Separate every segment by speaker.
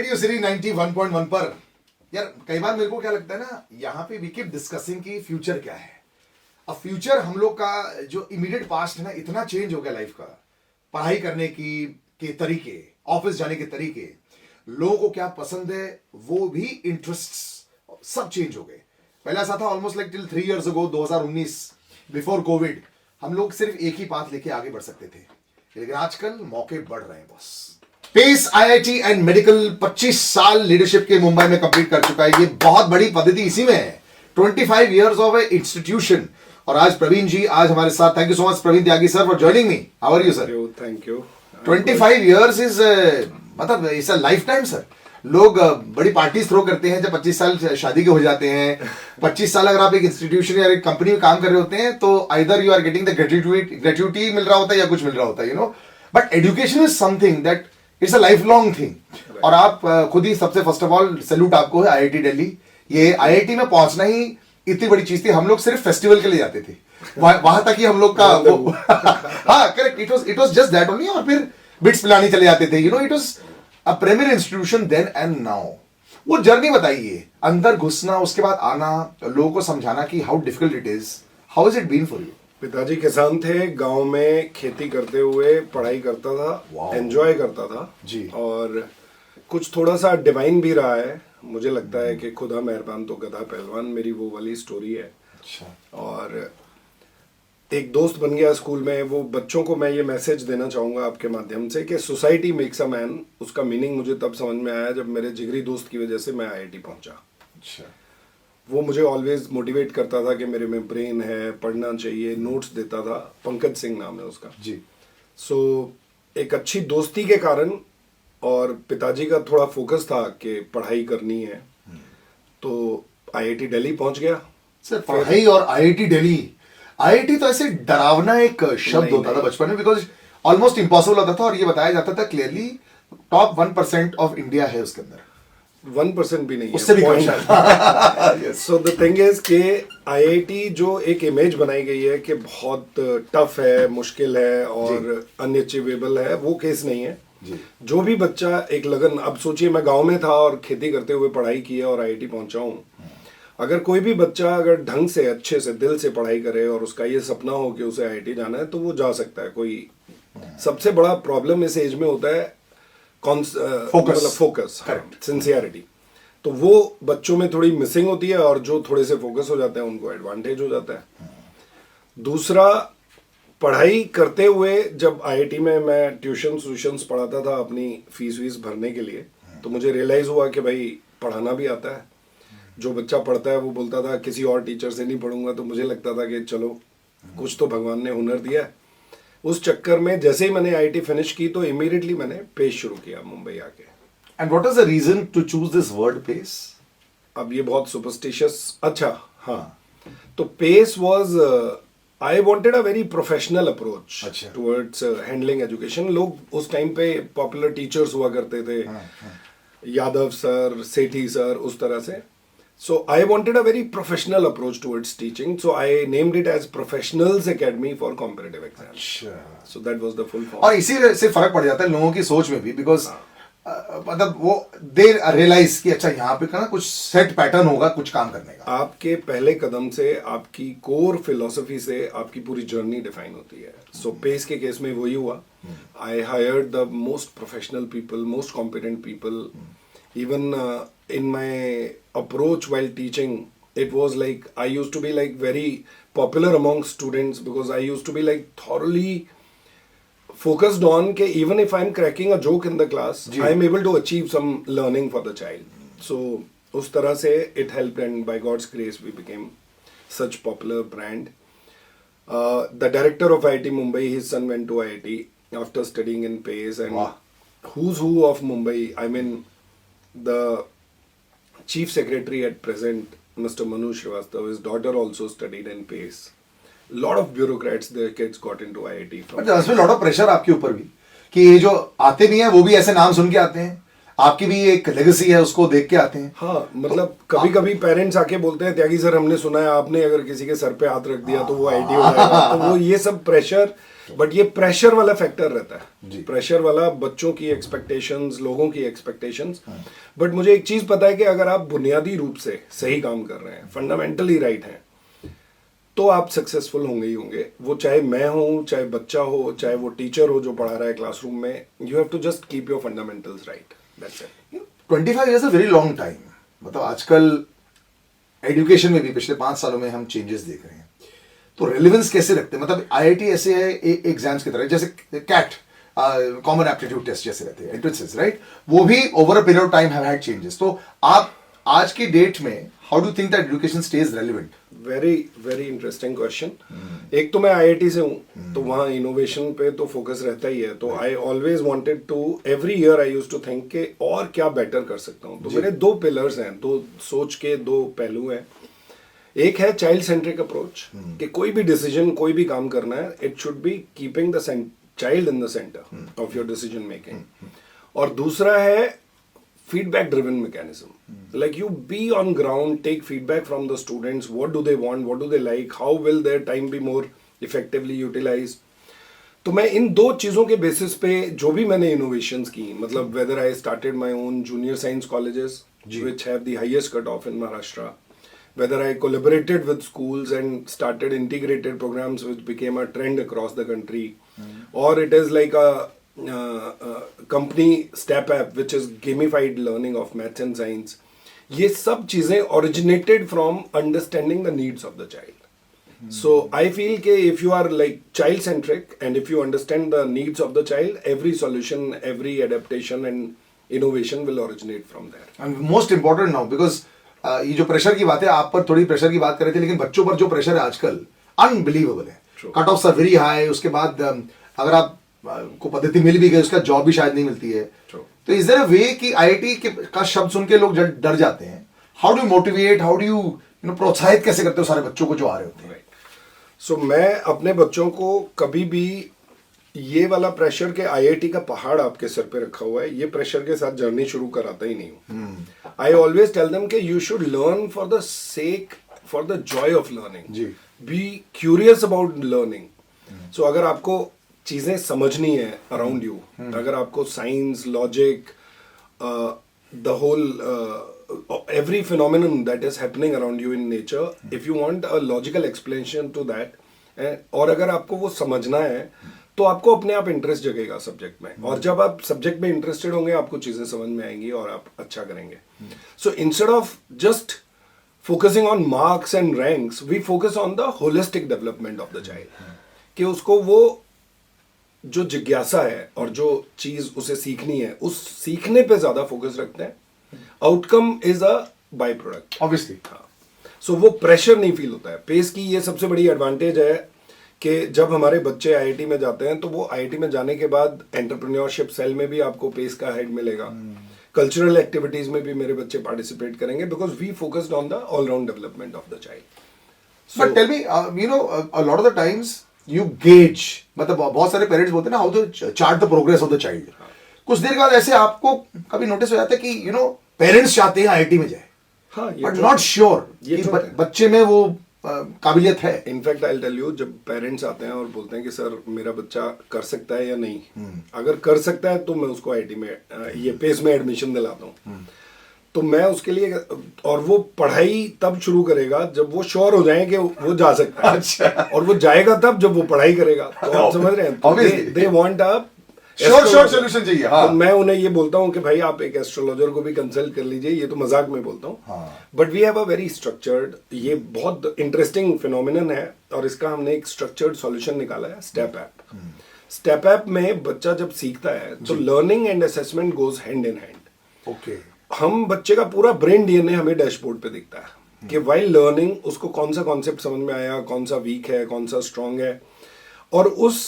Speaker 1: Radio series 91.1 पर यार कई बार मेरे को क्या लगता है ना, यहाँ पे वी कीप डिस्कसिंग कि फ्यूचर क्या है। अब फ्यूचर हम लोग का जो इमीडिएट पास्ट है ना, इतना चेंज हो गया लाइफ का, पढ़ाई करने की के तरीके, ऑफिस जाने के तरीके, लोगों को क्या पसंद है वो भी इंटरेस्ट सब चेंज हो गए। पहले ऐसा था almost like till 3 years ago 2019 before Covid हम लोग सिर्फ एक ही पाथ लेके आगे बढ़ सकते थे, लेकिन आजकल मौके बढ़ रहे हैं boss. Pace IIT and medical 25 साल लीडरशिप के मुंबई में कंप्लीट कर चुका है। ये बहुत बड़ी पद्धति इसी में है, 25 years ऑफ ए इंस्टीट्यूशन। और आज प्रवीण जी आज हमारे साथ, thank you so much Praveen Tyagi sir for joining me. How are you sir?
Speaker 2: Thank you.
Speaker 1: 25 years is मतलब it's a lifetime sir. लोग बड़ी पार्टीज थ्रो करते हैं जब 25 साल शादी के हो जाते हैं। 25 साल अगर आप एक इंस्टीट्यूशन या एक कंपनी में काम कर रहे होते हैं तो either you are getting the gratuity मिल रहा होता है या कुछ मिल रहा होता है, you know. But education is something that it's a lifelong thing. और आप खुद ही सबसे फर्स्ट ऑफ ऑल सैल्यूट आपको है आईआईटी दिल्ली। ये आईआईटी में पहुंचना ही इतनी बड़ी चीज थी। हम लोग सिर्फ फेस्टिवल के लिए जाते थे, वहां तक ही हम लोग का वो हाँ correct, it was just that only. और फिर बिट्स पिलाने चले जाते थे, you know. It was a premier institution then and now. वो जर्नी बताइए, अंदर घुसना, उसके बाद आना, लोगों को समझाना कि how difficult it is, how is it been for you?
Speaker 2: पिताजी किसान थे, गांव में खेती करते हुए पढ़ाई करता था, एंजॉय करता था
Speaker 1: जी।
Speaker 2: और कुछ थोड़ा सा डिवाइन भी रहा है। मुझे लगता है कि खुदा मेहरबान तो गधा पहलवान, मेरी वो वाली स्टोरी है।
Speaker 1: अच्छा।
Speaker 2: और एक दोस्त बन गया स्कूल में। वो बच्चों को मैं ये मैसेज देना चाहूँगा आपके माध्यम से कि सोसाइटी मेक्स अ मैन। उसका मीनिंग मुझे तब समझ में आया जब मेरे जिगरी दोस्त की वजह से मैं आईआईटी पहुंचा।
Speaker 1: अच्छा।
Speaker 2: वो मुझे ऑलवेज मोटिवेट करता था कि मेरे में ब्रेन है, पढ़ना चाहिए, नोट्स देता था। पंकज सिंह नाम है उसका
Speaker 1: जी।
Speaker 2: सो एक अच्छी दोस्ती के कारण और पिताजी का थोड़ा फोकस था कि पढ़ाई करनी है, तो आईआईटी दिल्ली पहुंच गया।
Speaker 1: सर पढ़ाई और आईआईटी दिल्ली, आईआईटी तो ऐसे डरावना एक शब्द होता था बचपन में, बिकॉज ऑलमोस्ट इम्पॉसिबल होता था। और ये बताया जाता था क्लियरली टॉप 1% ऑफ इंडिया है उसके अंदर।
Speaker 2: 1% भी नहीं है,
Speaker 1: उससे भी कम शायद।
Speaker 2: सो द थिंग इज कि आईआईटी जो एक इमेज बनाई गई है कि बहुत टफ है, मुश्किल है और अनअचीवेबल है, वो केस नहीं है
Speaker 1: जी।
Speaker 2: जो भी बच्चा एक लगन, अब सोचिए मैं गांव में था और खेती करते हुए पढ़ाई की है और आईआईटी पहुंचा हूँ। अगर कोई भी बच्चा अगर ढंग से, अच्छे से, दिल से पढ़ाई करे और उसका ये सपना हो कि उसे आईआईटी जाना है तो वो जा सकता है। कोई सबसे बड़ा प्रॉब्लम इस एज में होता है फोकस, सिंसियरिटी। तो वो बच्चों में थोड़ी मिसिंग होती है और जो थोड़े से फोकस हो जाते हैं उनको एडवांटेज हो जाता है। दूसरा, पढ़ाई करते हुए जब आईआईटी में मैं ट्यूशंस पढ़ाता था अपनी फीस वीस भरने के लिए, तो मुझे रियलाइज हुआ कि भाई पढ़ाना भी आता है। जो बच्चा पढ़ता है वो बोलता था किसी और टीचर से नहीं पढ़ूंगा, तो मुझे लगता था कि चलो कुछ तो भगवान ने हुनर दिया है। उस चक्कर में जैसे ही मैंने आईआईटी फिनिश की तो इमीडिएटली मैंने पेस शुरू किया मुंबई आके।
Speaker 1: And what is the reason to choose this word Pace?
Speaker 2: अब ये बहुत सुपरस्टिशियस, अच्छा हाँ, तो Pace was I wanted a very professional approach towards handling education. लोग उस टाइम पे पॉपुलर टीचर्स हुआ करते थे, यादव सर, सेठी सर, उस तरह से। So I wanted a very professional approach towards teaching. So I named it as Professionals Academy for Competitive Exams.
Speaker 1: अच्छा।
Speaker 2: So that was the full form.
Speaker 1: और इसी से फर्क पड़ जाता है लोगों की सोच में भी, बिकॉज मतलब वो दे रियलाइज कि अच्छा यहाँ पे ना कुछ सेट पैटर्न होगा कुछ काम करने का।
Speaker 2: आपके पहले कदम से, आपकी कोर फिलोसफी से आपकी पूरी जर्नी डिफाइन होती है। सो पेस के केस में वही हुआ। I hired the most professional people, most competent people. Even in my approach while teaching, it was like I used to be like very popular among students because I used to be like thoroughly focused on कि even if I'm cracking a joke in the class, I'm able to achieve some learning for the child. So उस तरह से it helped, and by God's grace we became such popular brand. The director of IIT Mumbai, his son went to IIT after studying in PACE, and who's who of Mumbai. I mean, the chief secretary at present, Mr. Manu Srivastava, his daughter also studied in PACE. Lot of bureaucrats, their kids got into IIT.
Speaker 1: But there's been a lot of pressure आपके ऊपर भी कि ये जो आते नहीं है वो भी ऐसे नाम सुन के आते हैं। आपकी भी एक लेगेसी है, उसको देख के आते हैं।
Speaker 2: हाँ, मतलब कभी कभी पेरेंट्स आके बोलते हैं त्यागी सर हमने सुना है आपने अगर किसी के सर पे हाथ रख दिया तो वो आईटी हो जाएगा, तो वो ये सब प्रेशर, बट ये प्रेशर वाला फैक्टर रहता है, प्रेशर वाला बच्चों की एक्सपेक्टेशंस, लोगों की एक्सपेक्टेशंस। बट मुझे एक चीज पता है कि अगर आप बुनियादी रूप से सही काम कर रहे हैं, फंडामेंटली राइट हैं, तो आप सक्सेसफुल होंगे ही होंगे। वो चाहे मैं हूं, चाहे बच्चा हो, चाहे वो टीचर हो जो पढ़ा रहा है क्लासरूम में, you have to just keep your fundamentals right, that's it.
Speaker 1: 25 years a very long time. मतलब आजकल एजुकेशन में भी पिछले 5 सालों में हम चेंजेस देख रहे हैं, तो रेलेवेंस कैसे रखते हैं? मतलब आईआईटी ऐसे है एग्जाम्स की तरह, जैसे कैट कॉमन एप्टीट्यूड टेस्ट जैसे रहते हैं एंट्रेंसेस, राइट? वो भी over a period of time have had changes. तो आप आज की डेट में how do think that education stage relevant?
Speaker 2: Very very interesting question. एक तो मैं आईआईटी से हूँ, तो वहाँ इनोवेशन पे तो फोकस रहता ही है, तो I always wanted to, every year I used to think के और क्या बेटर कर सकता हूँ। तो मेरे 2 पिलर्स हैं, 2 सोच के 2 पहलू हैं। एक है चाइल्ड सेंट्रिक अप्रोच, कि कोई भी डिसीजन, कोई भी काम करना है, it should be keeping the child in the centre of your decision making. और दूसरा है feedback driven mechanism, like you be on ground, take feedback from the students, what do they want, what do they like, how will their time be more effectively utilized। तो मैं इन 2 चीज़ों के basis पे जो भी मैंने innovations की, मतलब whether I started my own junior science colleges which have the highest cutoff in Maharashtra, whether I collaborated with schools and started integrated programs which became a trend across the country, or it is like a company step app which is gamified learning of maths and science, ये सब चीजें originated from understanding the needs of the child. So I feel के if you are like child centric and if you understand the needs of the child, every solution, every adaptation and innovation will originate from there.
Speaker 1: And most important now, because ये जो pressure की बात है, आप पर थोड़ी pressure की बात कर रहे थे, लेकिन बच्चों पर जो प्रेशर है आजकल अनबिलीवेबल है। कट ऑफ वेरी हाई, उसके बाद अगर आप को पद्धति मिल भी गई, उसका जॉब भी शायद नहीं मिलती है। तो इज देयर अ वे कि आईआईटी का शब्द सुन के लोग डर जाते हैं? How do motivate, how do you know प्रोत्साहित कैसे करते हो सारे बच्चों को जो आ रहे होते हैं?
Speaker 2: सो मैं अपने बच्चों को कभी भी ये वाला प्रेशर के आईआईटी का पहाड़ आपके सर पे रखा हुआ है, ये प्रेशर के साथ जर्नी शुरू कराता ही नहीं हूँ। आई ऑलवेज टेल देम कि you should learn for the sake, for the joy of learning, be curious about learning. So अगर आपको चीजें समझनी है अराउंड यू, अगर आपको science, logic, the whole every phenomenon that is happening around you in nature, if you want a logical explanation to that, और अगर आपको वो समझना है, तो आपको अपने आप इंटरेस्ट जगेगा सब्जेक्ट में, और जब आप सब्जेक्ट में इंटरेस्टेड होंगे आपको चीजें समझ में आएंगी और आप अच्छा करेंगे। So instead of just focusing on marks and ranks, we focus on the holistic development of the child, कि उसको वो जो जिज्ञासा है और जो चीज उसे सीखनी है, उस सीखने पे ज्यादा फोकस रखते हैं। Outcome is a by product,
Speaker 1: obviously.
Speaker 2: So वो प्रेशर नहीं फील होता है। पेस की ये सबसे बड़ी एडवांटेज है कि जब हमारे बच्चे आईआईटी में जाते हैं, तो वो आईआईटी में जाने के बाद एंटरप्रेन्योरशिप सेल में भी आपको पेस का हेड मिलेगा, कल्चरल एक्टिविटीज में भी मेरे बच्चे पार्टिसिपेट करेंगे, because we focused on the all round development of the child.
Speaker 1: But tell me, you know, a lot of the times you gauge, मतलब बहुत सारे पेरेंट्स बोलते हैं ना, how to chart the progress of the child. कुछ देर बाद ऐसे आपको कभी नोटिस हो जाता है कि यू नो पेरेंट्स चाहते हैं आईआईटी में जाए, बट नॉट श्योर कि बच्चे में वो काबिलियत है।
Speaker 2: इनफैक्ट आई टेल यू, जब पेरेंट्स आते हैं और बोलते हैं कि सर मेरा बच्चा कर सकता है या नहीं, अगर कर सकता है तो मैं उसको आईआईटी में ये पेस में एडमिशन दिलाता हूँ। तो मैं उसके लिए, और वो पढ़ाई तब शुरू करेगा जब वो श्योर हो जाए कि वो जा सकता है। अच्छा। और वो जाएगा तब जब वो पढ़ाई करेगा। तो आप समझ रहे हैं, they want a
Speaker 1: sure solution चाहिए। हाँ।
Speaker 2: तो मैं उन्हें ये बोलता हूँ कि भाई आप एक एस्ट्रोलॉजर को भी कंसल्ट कर लीजिए, ये तो मजाक में बोलता हूँ, but we have a very structured, ये बहुत इंटरेस्टिंग फिनोमिनन है, और इसका हमने एक स्ट्रक्चर्ड सॉल्यूशन निकाला है, स्टेप ऐप। स्टेप ऐप में बच्चा जब सीखता है तो learning and assessment goes hand in hand.
Speaker 1: Okay.
Speaker 2: हम बच्चे का पूरा ब्रेन डीएनए हमें डैशबोर्ड पे दिखता है कि वाइल लर्निंग उसको कौन सा कॉन्सेप्ट समझ में आया, कौन सा वीक है, कौन सा स्ट्रांग है, और उस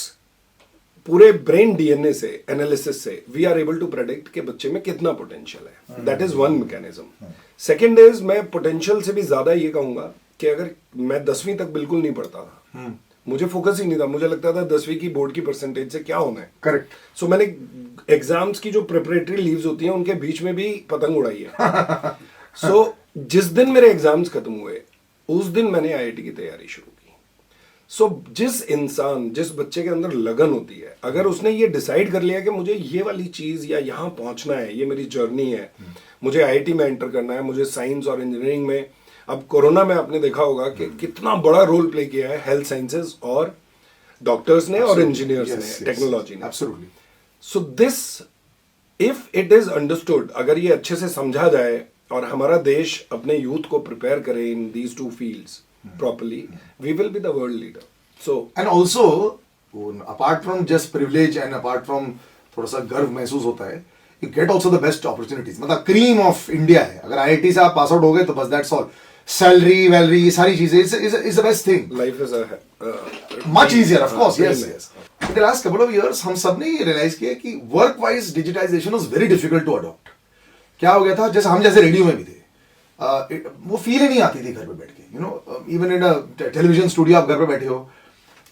Speaker 2: पूरे ब्रेन डीएनए से, एनालिसिस से we are able to predict कि बच्चे में कितना पोटेंशियल है। That is one mechanism. Second is, मैं पोटेंशियल से भी ज्यादा ये कहूंगा कि अगर मैं 10वीं तक बिल्कुल नहीं पढ़ता था, मुझे फोकस ही नहीं था, मुझे लगता था 10वीं की बोर्ड की परसेंटेज से क्या होना है।
Speaker 1: करेक्ट।
Speaker 2: सो मैंने एग्जाम्स की जो प्रिपरेटरी लीव्स होती हैं उनके बीच में भी पतंग उड़ाई है। सो जिस दिन मेरे एग्जाम्स खत्म हुए उस दिन मैंने आईआईटी की तैयारी शुरू की। सो जिस बच्चे के अंदर लगन होती है, अगर उसने ये डिसाइड कर लिया कि मुझे ये वाली चीज या यहाँ पहुंचना है, ये मेरी जर्नी है, मुझे आईआईटी में एंटर करना है, मुझे साइंस और इंजीनियरिंग में, अब कोरोना में आपने देखा होगा कि कितना बड़ा रोल प्ले किया है हेल्थ साइंसेज और डॉक्टर्स ने और इंजीनियर्स ने, टेक्नोलॉजी ने।
Speaker 1: Absolutely.
Speaker 2: So this if it is understood, अगर ये अच्छे से समझा जाए और हमारा देश अपने यूथ को प्रिपेयर करे in these two fields properly, we will be the world leader. So
Speaker 1: and also apart from just privilege and apart from थोड़ा सा गर्व महसूस होता है, you get also the best opportunities. मतलब क्रीम ऑफ इंडिया है, अगर आईआईटी से आप पास आउट हो गए तो बस दैट्स ऑल। सैलरी वैलरी ये सारी चीजें is the best thing.
Speaker 2: Life is
Speaker 1: much easier of course. Yes yes. In the last couple of years हम सब ने ये रियलाइज किया कि work wise digitisation was very difficult to adopt. क्या हो गया था, जैसे हम जैसे रेडियो में भी थे, वो फील ही नहीं आती थी घर पे बैठ के। You know, even in television studio आप घर पे बैठे हो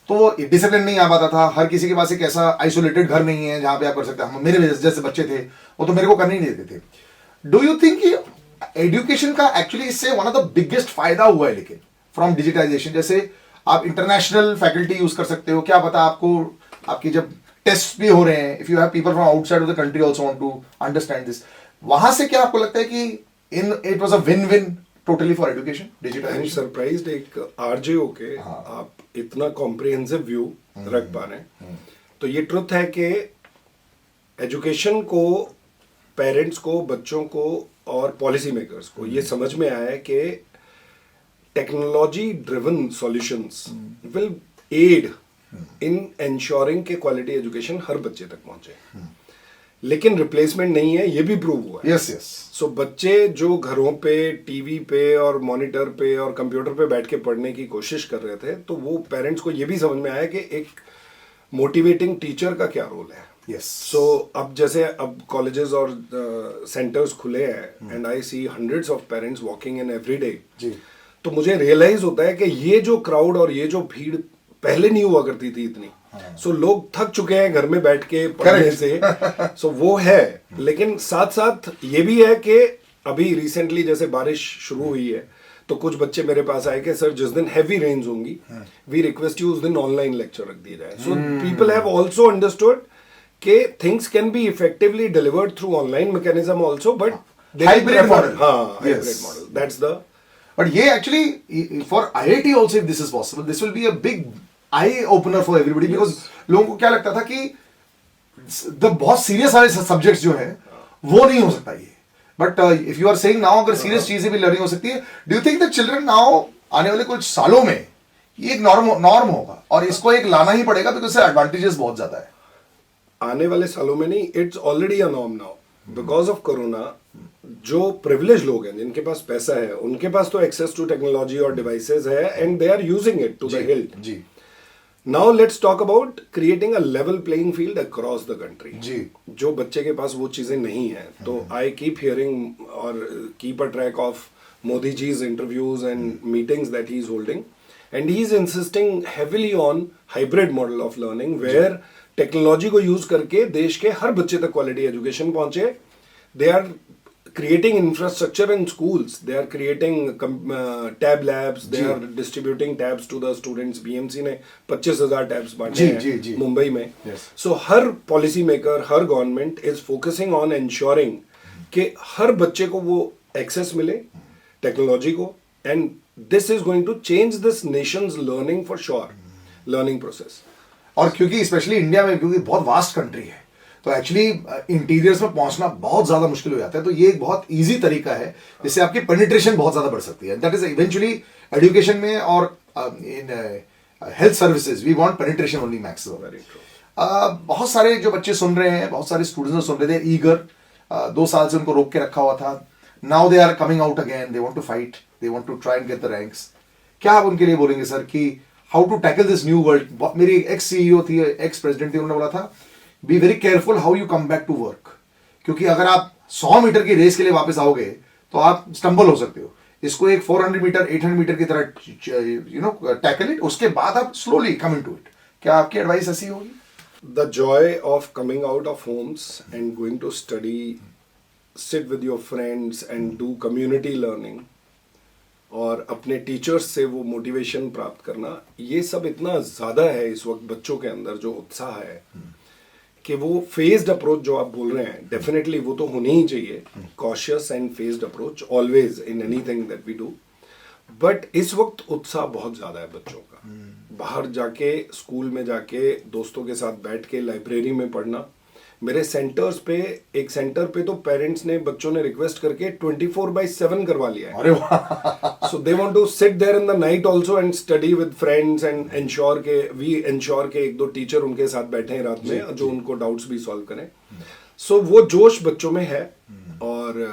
Speaker 1: तो वो डिसिप्लिन नहीं आ पाता था। हर किसी के पास एक ऐसा आइसोलेटेड घर नहीं है जहां पे आप कर सकते हैं। मेरे जैसे बच्चे थे वो तो मेरे को करने ही नहीं देते थे। डू यू थिंक कि एजुकेशन का एक्चुअली इससे वन ऑफ द बिगेस्ट फायदा हुआ है लेकिन फ्रॉम डिजिटाइजेशन? जैसे आप इंटरनेशनल फैकल्टी यूज कर सकते हो, क्या पता आपको आपकी जब टेस्ट भी हो रहे हैं, if you have people from outside of the country also want to understand this, वहां से क्या आपको लगता है कि it was a win win totally for education digitisation?
Speaker 2: Surprised एक आरजे होके आप इतना कॉम्प्रिहेंसिव व्यू रख पा रहे हैं। तो ये ट्रुथ है कि एजुकेशन को, पेरेंट्स को, बच्चों को और पॉलिसी मेकर्स को ये समझ में आया है कि technology driven solutions will aid in ensuring के क्वालिटी एजुकेशन हर बच्चे तक पहुंचे। लेकिन रिप्लेसमेंट नहीं है, ये भी प्रूव हुआ है।
Speaker 1: Yes yes.
Speaker 2: सो बच्चे जो घरों पे, टीवी पे और मॉनिटर पे और कंप्यूटर पे बैठ के पढ़ने की कोशिश कर रहे थे, तो वो पेरेंट्स को ये भी समझ में आया कि एक मोटिवेटिंग टीचर का क्या रोल है।
Speaker 1: यस।
Speaker 2: सो अब जैसे अब कॉलेजेस और सेंटर्स खुले हैं and I see hundreds of parents walking in every day, तो मुझे रियलाइज होता है कि ये जो क्राउड और ये जो भीड़ पहले नहीं हुआ करती थी इतनी। सो लोग थक चुके हैं घर में बैठ के पढ़ने से। सो वो है, लेकिन साथ साथ ये भी है कि अभी रिसेंटली जैसे बारिश शुरू हुई है तो कुछ बच्चे मेरे पास आए कि सर जिस दिन हैवी रेन्स होंगी वी रिक्वेस्ट यू उस दिन ऑनलाइन लेक्चर रख दिया जाए। So people have also understood कि things can be effectively delivered through online mechanism also, but
Speaker 1: hybrid model.
Speaker 2: Hybrid model, that's the.
Speaker 1: But ये actually for IIT also, if this is possible, this will be a big eye opener for everybody, because लोगों को क्या लगता था कि बहुत serious वाले subjects जो है वो नहीं हो सकता ये, but if you are saying now अगर सीरियस चीजें भी लर्निंग हो सकती है, do you think the children now आने वाले कुछ सालों में ये एक नॉर्म होगा और इसको एक लाना ही पड़ेगा बिकॉज इससे एडवांटेजेस बहुत ज्यादा है?
Speaker 2: आने वाले सालों में नहीं, it's already a norm now because of corona. जो प्रिविलेज लोग हैं, जिनके पास पैसा है, उनके पास तो एक्सेस टू टेक्नोलॉजी और डिवाइसेस है and they are using it to the hilt.
Speaker 1: जी।
Speaker 2: Now let's talk about creating a level playing field across the country.
Speaker 1: जी।
Speaker 2: जो बच्चे के पास वो चीजें नहीं है, तो आई कीप हियरिंग और keep a track of Modi जी's interviews and meetings that he is holding, and he is insisting heavily on hybrid model of learning where technology को यूज करके देश के हर बच्चे तक क्वालिटी एजुकेशन पहुंचे। They are creating infrastructure in schools, they are creating tab labs, they are distributing tabs to the students. BMC ने 25,000 tabs बांटे हैं मुंबई में। So her policy maker, her government is focusing on ensuring कि हर बच्चे को वो access मिले technology को, and this is going to change this nation's learning for sure, learning process।
Speaker 1: और क्योंकि स्पेशली इंडिया में क्योंकि बहुत वास्ट कंट्री है तो एक्चुअली इंटीरियर्स में पहुंचना बहुत ज्यादा मुश्किल हो जाता है, तो ये एक बहुत इजी तरीका है जिससे आपकी पेनिट्रेशन बहुत ज्यादा बढ़ सकती है। दैट इज इवेंचुअली एजुकेशन में और in health services we want penetration only maximum. बहुत सारे जो बच्चे सुन रहे हैं, बहुत सारे स्टूडेंट्स सुन रहे थे ईगर, 2 साल से उनको रोक के रखा हुआ था, now they are coming out again, they want to fight, they want to try and get the ranks. क्या आप उनके लिए बोलेंगे सर कि how to tackle this new world? मेरी एक्स सीईओ थी, एक्स प्रेसिडेंट थी, उन्होंने बोला था be very careful how you come back to work, क्योंकि अगर आप 100 मीटर की रेस के लिए वापस आओगे तो आप स्टंबल हो सकते हो। इसको एक 400 मीटर 800 मीटर की तरह टैकल इट, उसके बाद आप स्लोली कम इनटू इट। क्या आपकी एडवाइस ऐसी होगी?
Speaker 2: The joy of coming out of homes and going to study, sit with your friends and do community learning, और अपने टीचर्स से वो मोटिवेशन प्राप्त करना, ये सब इतना ज़्यादा है इस वक्त बच्चों के अंदर जो उत्साह है कि वो फेज्ड अप्रोच जो आप बोल रहे हैं, डेफिनेटली वो तो होनी ही चाहिए। Cautious and phased approach always in anything that we do, but इस वक्त उत्साह बहुत ज़्यादा है बच्चों का। बाहर जाके, स्कूल में जाके, दोस्तों के साथ बैठ के लाइब्रेरी में पढ़ना। मेरे सेंटर्स पे, एक सेंटर पे तो पेरेंट्स ने, बच्चों ने रिक्वेस्ट करके 24/7 करवा लिया है।
Speaker 1: अरे वाह!
Speaker 2: So they want to sit there in the night also and study with friends and ensure के एक दो टीचर उनके साथ बैठे हैं रात में जो उनको डाउट्स भी सॉल्व करें। सो वो जोश बच्चों में है और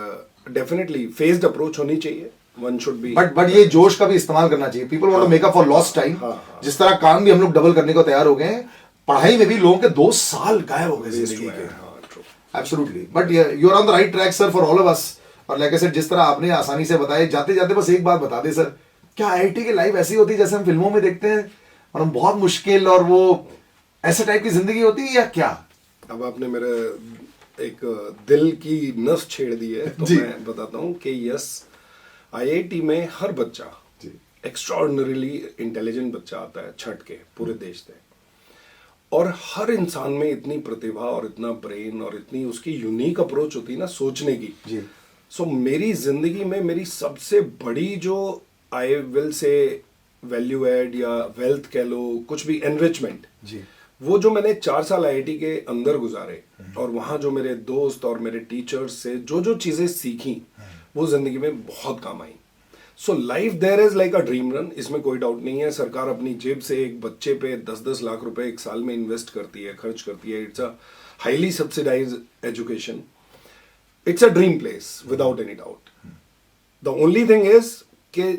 Speaker 2: डेफिनेटली फेज्ड अप्रोच होनी चाहिए। वन शुड बी,
Speaker 1: बट ये जोश का भी इस्तेमाल करना चाहिए। People want to make up for lost time. जिस तरह काम भी हम लोग डबल करने को तैयार हो गए हैं, पढ़ाई में भी लोगों के 2 साल गायब हो गए जिंदगी के। Absolutely, but you are on the right track sir for all of us. और लाइक आई सेड, जिस तरह आपने आसानी से बताया, जाते जाते बस एक बात बता दे सर, क्या आईआईटी की लाइफ ऐसी होती है जैसे हम फिल्मों में देखते हैं, और हम बहुत मुश्किल और वो ऐसे टाइप की जिंदगी होती है या क्या?
Speaker 2: अब आपने मेरे एक दिल की नस छेड़ दी है, तो मैं बताता हूँ कि यस, आईआईटी में हर बच्चा एक्स्ट्राऑर्डिनरीली इंटेलिजेंट बच्चा आता है छठ के पूरे देश से, और हर इंसान में इतनी प्रतिभा और इतना ब्रेन और इतनी उसकी यूनिक अप्रोच होती है ना सोचने की। सो मेरी जिंदगी में मेरी सबसे बड़ी जो I will say value add या वेल्थ कह लो, कुछ भी एनरिचमेंट, वो जो मैंने 4 साल आईआईटी के अंदर गुजारे और वहाँ जो मेरे दोस्त और मेरे टीचर्स से जो जो चीज़ें सीखी, वो जिंदगी में बहुत काम आई। So life there is like a dream run, इसमें कोई डाउट नहीं है। सरकार अपनी जेब से एक बच्चे पे 10-10 लाख रुपए एक साल में इन्वेस्ट करती है, खर्च करती है। It's a highly subsidised education, it's a dream place without any doubt. The only thing is कि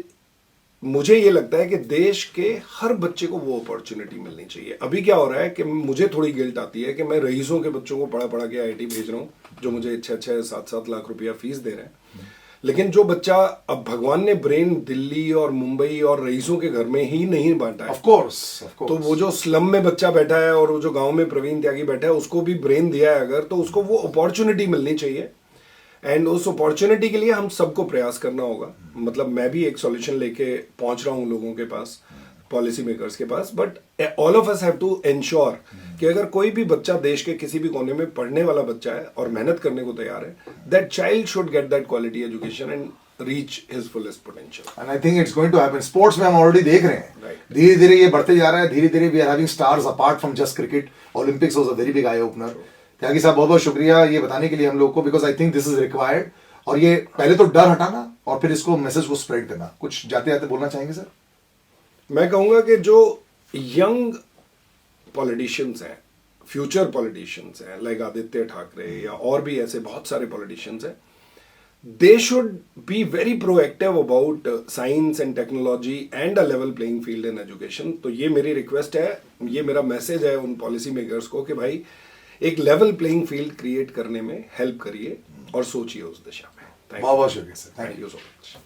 Speaker 2: मुझे ये लगता है कि देश के हर बच्चे को वो अपॉर्चुनिटी मिलनी चाहिए। अभी क्या हो रहा है कि मुझे थोड़ी गिल्ट आती है कि मैं रईसों के बच्चों को पढ़ा पढ़ा के आईआईटी भेज रहा हूँ, जो मुझे 6-6, 7-7 लाख रुपया फीस दे रहे हैं। लेकिन जो बच्चा, अब भगवान ने ब्रेन दिल्ली और मुंबई और रईसों के घर में ही नहीं बांटा है।
Speaker 1: Of course.
Speaker 2: तो वो जो स्लम में बच्चा बैठा है और वो जो गांव में प्रवीण त्यागी बैठा है, उसको भी ब्रेन दिया है अगर, तो उसको वो अपॉर्चुनिटी मिलनी चाहिए। एंड उस अपॉर्चुनिटी के लिए हम सबको प्रयास करना होगा। मतलब मैं भी एक सॉल्यूशन लेके पहुंच रहा हूं लोगों के पास, पॉलिसी मेकर्स के पास, but all of us have to ensure कि अगर कोई भी बच्चा देश के किसी भी कोने में पढ़ने वाला बच्चा है और मेहनत करने को तैयार है, that child should get that quality education and reach his fullest potential.
Speaker 1: And I think it's going to happen. Sports में हम ऑलरेडी देख रहे हैं,
Speaker 2: Right.
Speaker 1: धीरे धीरे ये बढ़ते जा रहा है। धीरे धीरे we are having stars apart from just cricket. Olympics was a very big eye opener. Tyagi साहब, बहुत बहुत शुक्रिया ये बताने के लिए हम लोग को, because I think this is required. और ये पहले तो डर हटाना और फिर इसको मैसेज को स्प्रेड करना। कुछ जाते जाते बोलना चाहेंगे सर?
Speaker 2: मैं कहूंगा कि जो यंग पॉलिटिशियंस हैं, फ्यूचर पॉलिटिशियंस हैं, लाइक आदित्य ठाकरे या और भी ऐसे बहुत सारे पॉलिटिशियंस हैं, they should be very proactive about science and technology and a level playing field in education. तो ये मेरी रिक्वेस्ट है, ये मेरा मैसेज है उन पॉलिसी मेकर्स को कि भाई एक लेवल प्लेइंग फील्ड क्रिएट करने में हेल्प करिए और सोचिए उस दिशा में।
Speaker 1: बहुत बहुत शुक्रिया sir.
Speaker 2: Thank you so much.